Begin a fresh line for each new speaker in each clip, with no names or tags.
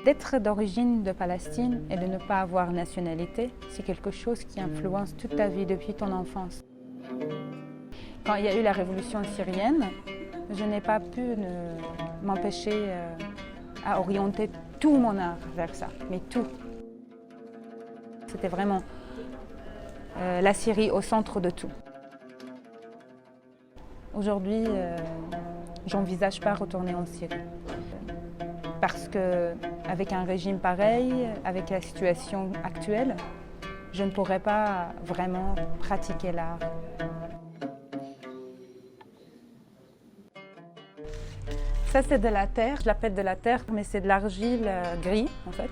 D'être d'origine de Palestine et de ne pas avoir nationalité, c'est quelque chose qui influence toute ta vie depuis ton enfance. Quand il y a eu la révolution syrienne, je n'ai pas pu m'empêcher à orienter tout mon art vers ça, mais tout. C'était vraiment la Syrie au centre de tout. Aujourd'hui, j'envisage pas retourner en Syrie. Parce qu'avec un régime pareil, avec la situation actuelle, je ne pourrais pas vraiment pratiquer l'art. Ça, c'est de la terre, je l'appelle de la terre, mais c'est de l'argile gris en fait.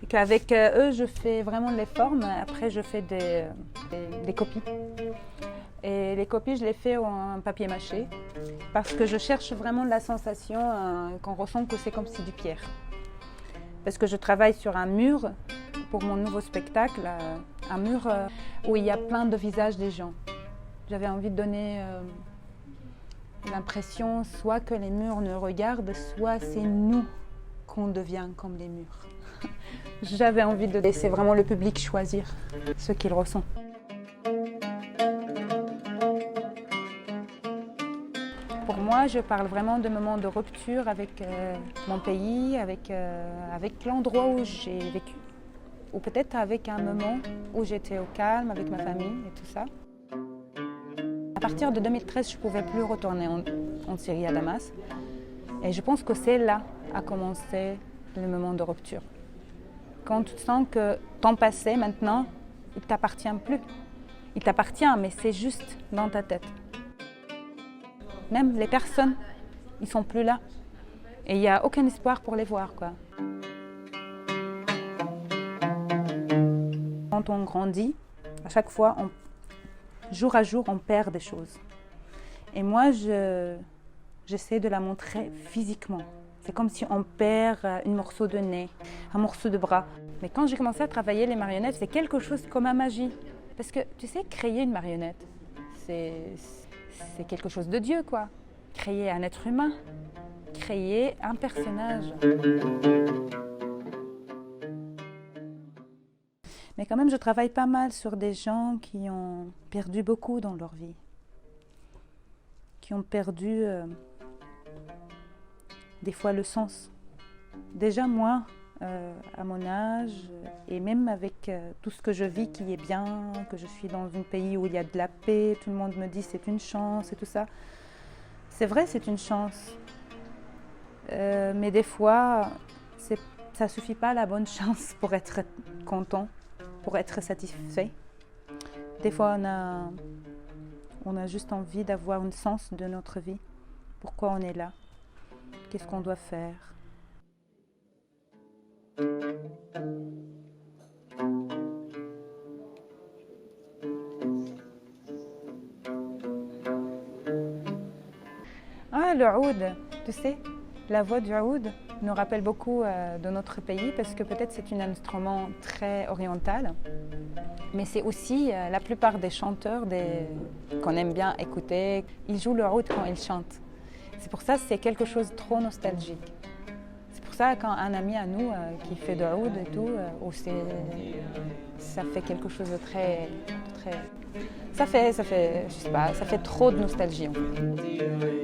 Et qu'avec eux, je fais vraiment les formes, après je fais des copies. Et les copies, je les fais en papier mâché parce que je cherche vraiment la sensation qu'on ressent que c'est comme si du pierre. Parce que je travaille sur un mur pour mon nouveau spectacle, un mur où il y a plein de visages des gens. J'avais envie de donner l'impression soit que les murs nous regardent, soit c'est nous qu'on devient comme les murs. J'avais envie de laisser vraiment le public choisir ce qu'il ressent. Pour moi, je parle vraiment de moments de rupture avec mon pays, avec l'endroit où j'ai vécu. Ou peut-être avec un moment où j'étais au calme avec ma famille et tout ça. À partir de 2013, je ne pouvais plus retourner en Syrie, à Damas. Et je pense que c'est là qu'a commencé le moment de rupture. Quand tu sens que ton passé, maintenant, il ne t'appartient plus. Il t'appartient, mais c'est juste dans ta tête. Même les personnes, ils ne sont plus là. Et il n'y a aucun espoir pour les voir, quoi. Quand on grandit, à chaque fois, jour à jour, on perd des choses. Et moi, j'essaie de la montrer physiquement. C'est comme si on perd un morceau de nez, un morceau de bras. Mais quand j'ai commencé à travailler les marionnettes, c'est quelque chose comme la magie. Parce que, tu sais, créer une marionnette, c'est quelque chose de Dieu, quoi. Créer un être humain, créer un personnage. Mais quand même, je travaille pas mal sur des gens qui ont perdu beaucoup dans leur vie. Qui ont perdu, des fois, le sens. Déjà, moi, à mon âge, et même avec tout ce que je vis qui est bien, que je suis dans un pays où il y a de la paix, tout le monde me dit c'est une chance et tout ça. C'est vrai, c'est une chance. Mais des fois, ça ne suffit pas la bonne chance pour être content, pour être satisfait. Des fois, on a juste envie d'avoir un sens de notre vie. Pourquoi on est là? Qu'est-ce qu'on doit faire? Ah, le oud, tu sais, la voix du oud nous rappelle beaucoup de notre pays parce que peut-être c'est un instrument très oriental, mais c'est aussi la plupart des chanteurs qu'on aime bien écouter, ils jouent le oud quand ils chantent. C'est pour ça que c'est quelque chose de trop nostalgique. C'est pour ça quand un ami à nous qui fait de oud et tout, ça fait quelque chose de très ça fait, je sais pas, ça fait trop de nostalgie en fait.